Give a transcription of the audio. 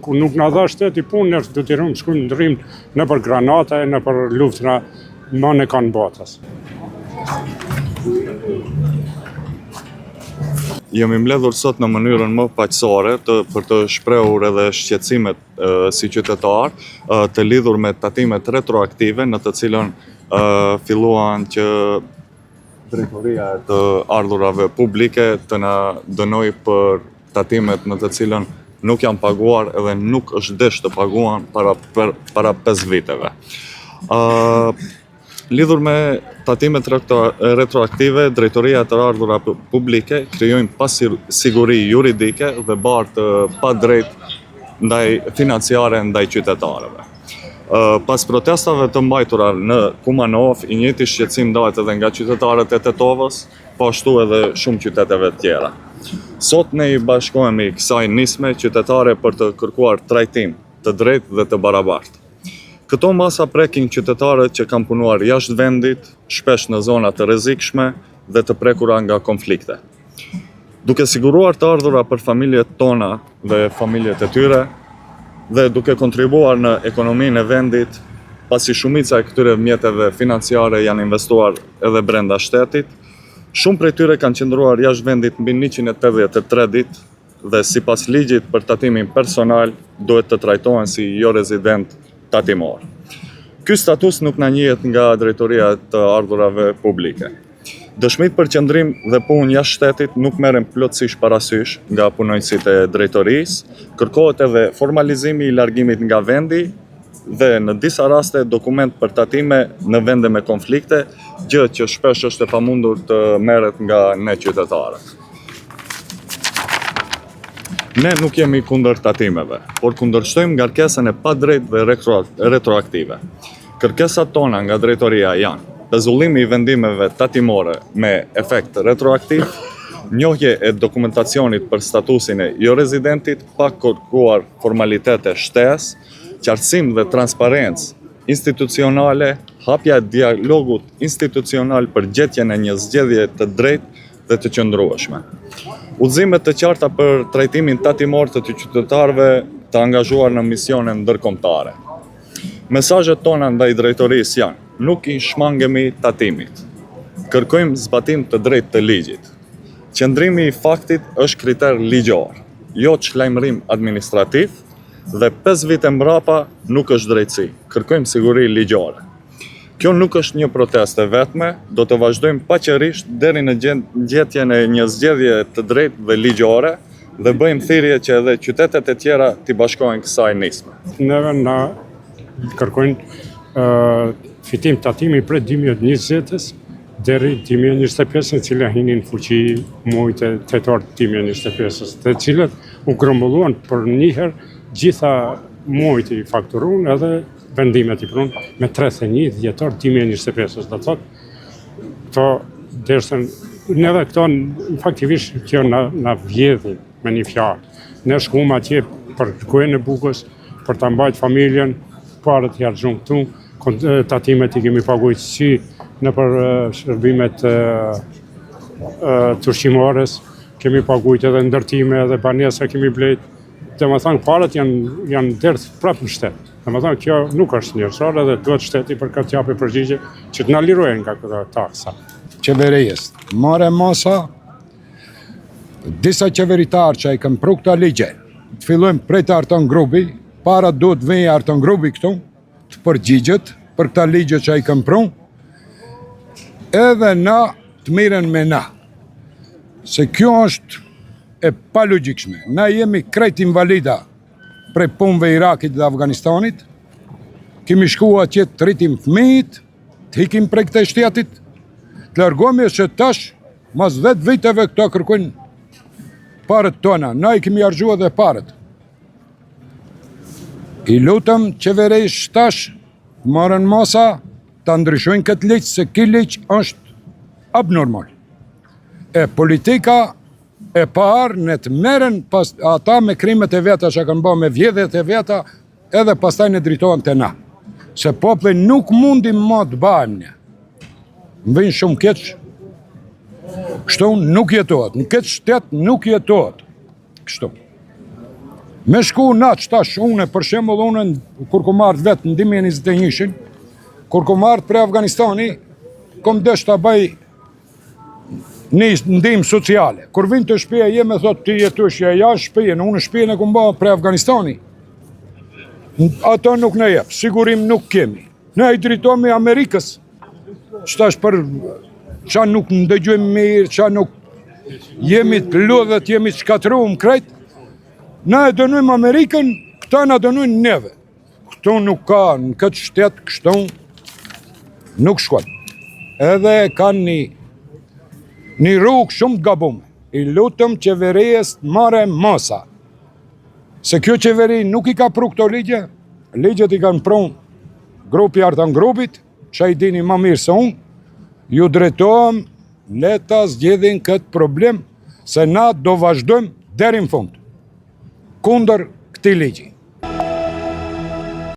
Ku nuk na dha shteti punë, ne do të shkojmë ndrrim në për granata, në për luftra më në kanë batës. Jemi mbledhur sot në mënyrën më paqësore për të shprehur edhe shqetësimet si qytetar të lidhur me tatimet retroaktive në të cilën filluan që drejtoria e të ardhurave publike të na dënoi për tatimet në të cilën nuk janë paguar edhe nuk është desh të paguan para 5 viteve. Lidhur me tatimet retroaktive, drejtoria e të ardhurave publike krijojnë pasiguri juridike dhe bartë pa drejt financiare ndaj qytetarëve. Pas protestave të mbajtura në Kumanov, i njëjti shqetësim ndahet edhe nga qytetarët e Tetovës, po ashtu edhe shumë qyteteve tjera. Sot ne i bashkohemi kësaj nisme qytetare për të kërkuar trajtim të drejtë dhe të barabartë. Këto masa prekin qytetarët që kanë punuar jashtë vendit, shpesh në zona të rrezikshme dhe të prekura nga konflikte. Duke siguruar të ardhura për familjet tona dhe familjet e tyre, dhe duke kontribuar në ekonominë e vendit, pasi shumica e këtyre mjeteve financiare janë investuar edhe brenda shtetit, shumë prej tyre kanë qëndruar jashtë vendit mbi 183 ditë dhe sipas ligjit për tatimin personal duhet të trajtohen si jo rezident tatimor. Ky status nuk na njihet nga drejtoria e të ardhurave publike. Dëshmit për qëndrim dhe punë jashtë shtetit nuk merren plotësisht parasysh nga punonjësit e drejtorisë, kërkohet edhe formalizimi i largimit nga vendi dhe në disa raste dokument për tatime në vende me konflikte, gjë që shpesh është e pamundur të merret nga ne qytetarët. Ne nuk jemi kundër tatimeve, por kundërshtojmë ngarkesën e padrejtë dhe retroaktive. Kërkesat tona nga drejtoria janë pezullimi i vendimeve tatimore me efekt retroaktiv, njohje e dokumentacionit për statusin e jo rezidentit pa kërkuar formalitete shtesë, qartësim dhe transparencë institucionale, hapja e dialogut institucional për gjetjen e një zgjedhje të drejtë dhe të qëndrueshme. Udhëzime të qarta për trajtimin tatimor të qytetarëve të angazhuar në misione ndërkombëtare. Mesazhet tona ndaj drejtorisë janë: nuk i shmangemi tatimit. Kërkojmë zbatim të drejtë të ligjit. Qëndrimi i faktit është kriter ligjor, jo çlajmërim administrativ, dhe 5 vite mbrapa nuk është drejtësi. Kërkojmë siguri ligjore. Kjo nuk është një protestë vetme, do të vazhdojmë paqërisht deri në gjetjen e një zgjedhje të drejtë dhe ligjore dhe bëjmë thirrje që edhe qytetet e tjera t'i bashkohen kësaj nisme. Neve na kërkojnë fitim tatimi prej 2020-s deri 2025, në cilë hinin fuqi muajt e tetor 2025-s, të cilët u grumbulluan për njëherë gjitha muajt i fakturun edhe vendimet i prun me 31 dhjetor 2025-s. Do thotë, këto dersën, neve këto faktivisht kjo na vjedhin me një fjalë. Ne shkuam atje për kujën e bukës, për ta mbajt familjen, parët i harxhum këtu, tatimet i kemi paguajt si në për shërbimet të ushqimores, kemi paguajt edhe ndërtime edhe banesa kemi blejt. Domethënë parët janë derdh prapë në shtet. Domethënë kjo nuk është njerëzore dhe duhet shteti për këtë japë përgjigje që të na lirojnë nga këto taksa. Qeverisë marrë masa disa qeveritarë që i kanë pru këta ligje. Të fillojmë prej të Arton Grubi, para duhet vijë Arton Grubi këtu, të përgjigjet për këta ligje që i kanë pru, edhe na të miren me na. Se kjo është e pa logjikshme. Na jemi krejt invalida prej punëve Irakit dhe Afganistanit, kemi shkuar atje të rritim fëmijët, të hikim prej këtij shtetit, të largohemi se tash, mas 10 viteve këto kërkojnë parët tona, na i kemi harxhuar dhe parët. I lutëm qeverisë tash, marrën masa, ta ndryshojnë këtë ligj, se ky ligj është abnormal. E politika e parë në të merren pas ata me krimet e veta që kanë bërë, me vjedhjet e veta, edhe pastaj ne drejtohen te na. Se populli nuk mundi më të bëjmë ne. Më vjen shumë keq. Kështu nuk jetohet. Në këtë shtet nuk jetohet. Kështu. Me shku na që tash une, për shembull une, kur kom ardhë vetë në 2021, kur kom ardhë për Afganistani, kom desh të bëj një ndim sociale. Kur vind të shpia jeme, thot, ti jetush ja shpijën, unë shpijën e kom ba për Afganistani. Ato nuk në jep, sigurim nuk kemi. Ne i dritomi Amerikës, që tash për qa nuk ndëgjojmë mirë, qa nuk jemi të lodhët, jemi të shkatrumë krejt, na e dënujmë Amerikën, këta na dënujnë neve. Këtu nuk ka, në këtë shtetë, kështu nuk shkon. Edhe kanë një rrugë shumë të gabume. I lutëm qeverijes të marrë masa. Se kjo qeveri nuk i ka pru këto ligje, ligjet i kanë pru grupi artan grupit, që i dini ma mirë se unë, ju drejtohem, leta zgjedhin këtë problem, se na do vazhdojmë deri në fund, kundër këtij ligji.